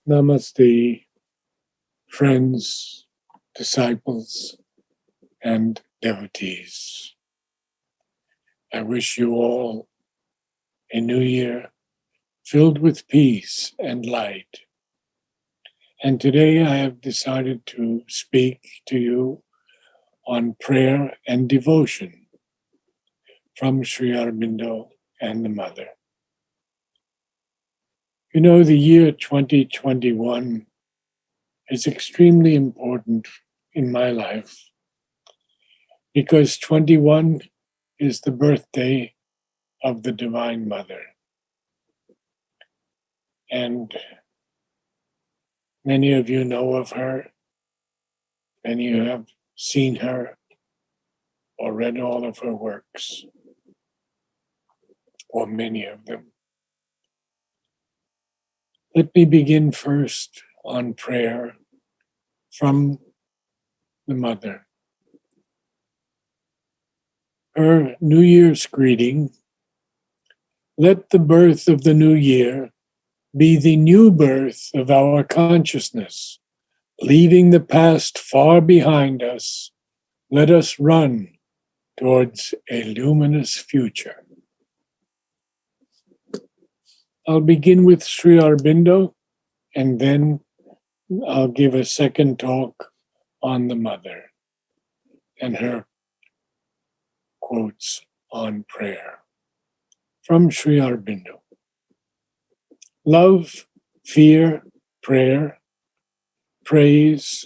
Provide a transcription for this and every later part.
Namaste, friends, disciples, and devotees. I wish you all a new year filled with peace and light. And today I have decided to speak to you on prayer and devotion from Sri Aurobindo and the Mother. You know, the year 2021 is extremely important in my life because 21 is the birthday of the Divine Mother. And many of you know of her, many of you have seen her or read all of her works, or many of them. Let me begin first on prayer from the Mother. Her New Year's greeting: let the birth of the new year be the new birth of our consciousness. Leaving the past far behind us, let us run towards a luminous future. I'll begin with Sri Aurobindo, and then I'll give a second talk on the Mother and her quotes on prayer. From Sri Aurobindo: love, fear, prayer, praise,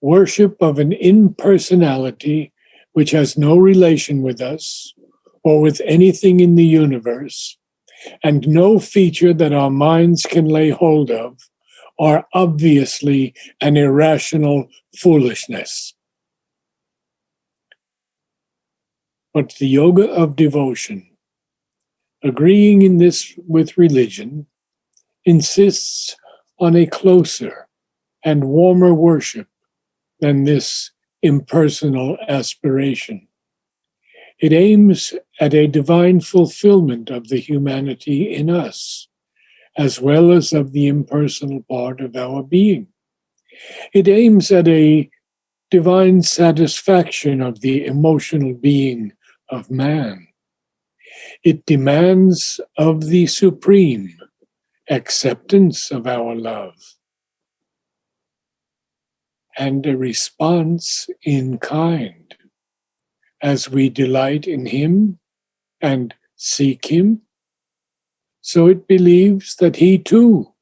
worship of an impersonality which has no relation with us or with anything in the universe, and no feature that our minds can lay hold of, are obviously an irrational foolishness. But the yoga of devotion, agreeing in this with religion, insists on a closer and warmer worship than this impersonal aspiration. It aims at a divine fulfillment of the humanity in us, as well as of the impersonal part of our being. It aims at a divine satisfaction of the emotional being of man. It demands of the Supreme acceptance of our love and a response in kind as we delight in Him and seek Him. So it believes that He too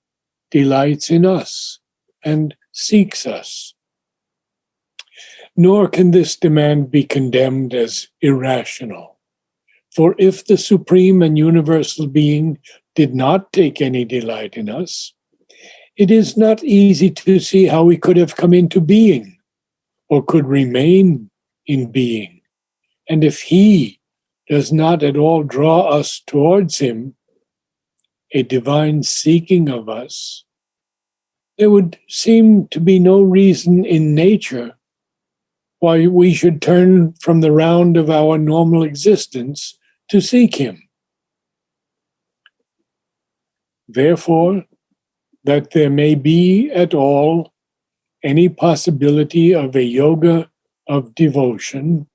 delights in us and seeks us. Nor can this demand be condemned as irrational. For if the Supreme and Universal Being did not take any delight in us, it is not easy to see how He could have come into being or could remain in being. And if He does not at all draw us towards Him, a divine seeking of us, there would seem to be no reason in nature why we should turn from the round of our normal existence to seek Him. Therefore, that there may be at all any possibility of a yoga of devotion,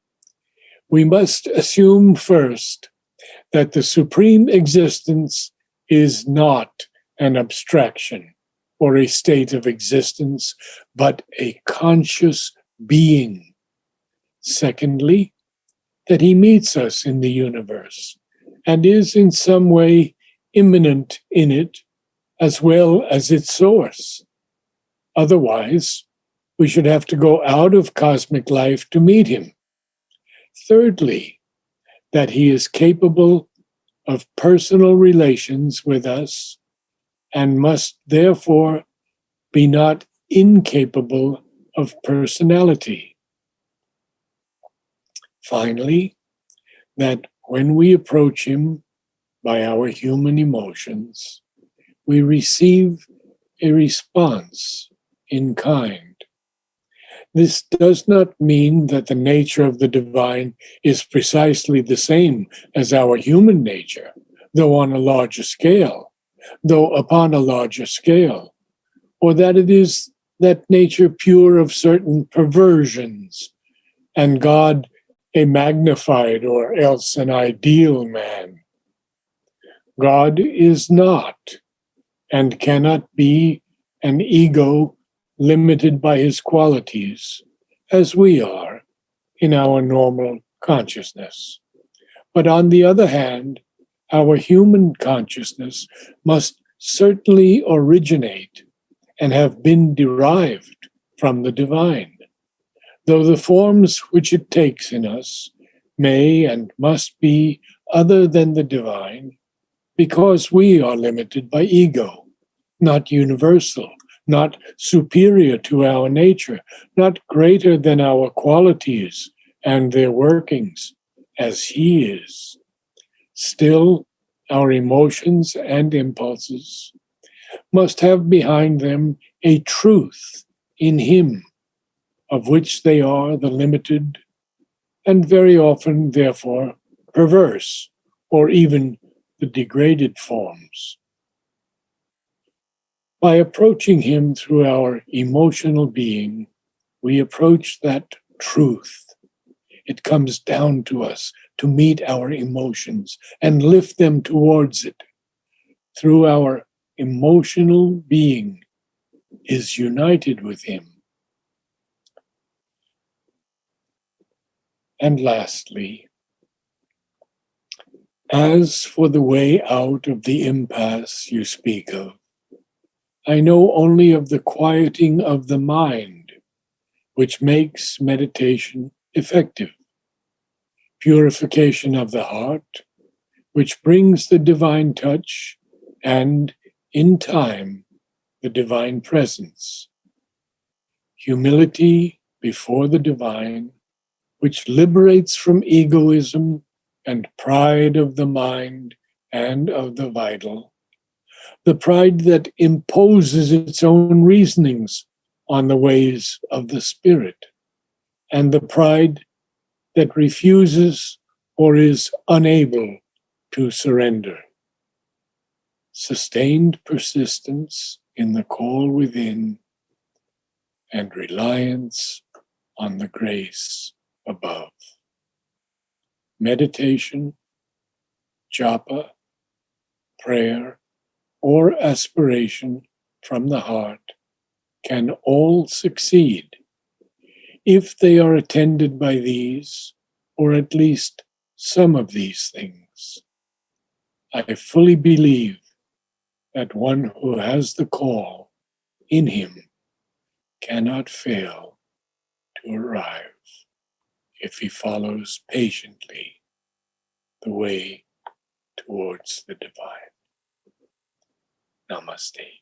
we must assume first that the supreme existence is not an abstraction or a state of existence, but a conscious being. Secondly, that He meets us in the universe and is in some way immanent in it as well as its source. Otherwise, we should have to go out of cosmic life to meet Him. Thirdly, that He is capable of personal relations with us and must therefore be not incapable of personality. Finally, that when we approach Him by our human emotions, we receive a response in kind. This does not mean that the nature of the divine is precisely the same as our human nature, though upon a larger scale. or that it is that nature pure of certain perversions, and God a magnified or else an ideal man. God is not and cannot be an ego limited by his qualities, as we are in our normal consciousness. But on the other hand, our human consciousness must certainly originate and have been derived from the divine, though the forms which it takes in us may and must be other than the divine, because we are limited by ego, not universal, not superior to our nature, not greater than our qualities and their workings, as he is. Still, our emotions and impulses must have behind them a truth in him, of which they are the limited and very often, therefore, perverse or even the degraded forms. By approaching him through our emotional being, we approach that truth. It comes down to us to meet our emotions and lift them towards it. Through our emotional being is united with him. And lastly, as for the way out of the impasse you speak of, I know only of the quieting of the mind, which makes meditation effective, purification of the heart, which brings the divine touch, and, in time, the divine presence, humility before the divine, which liberates from egoism and pride of the mind and of the vital, the pride that imposes its own reasonings on the ways of the spirit, and the pride that refuses or is unable to surrender. Sustained persistence in the call within and reliance on the grace above. Meditation, japa, prayer, or aspiration from the heart can all succeed if they are attended by these, or at least some of these things. I fully believe that one who has the call in him cannot fail to arrive if he follows patiently the way towards the divine. Namaste.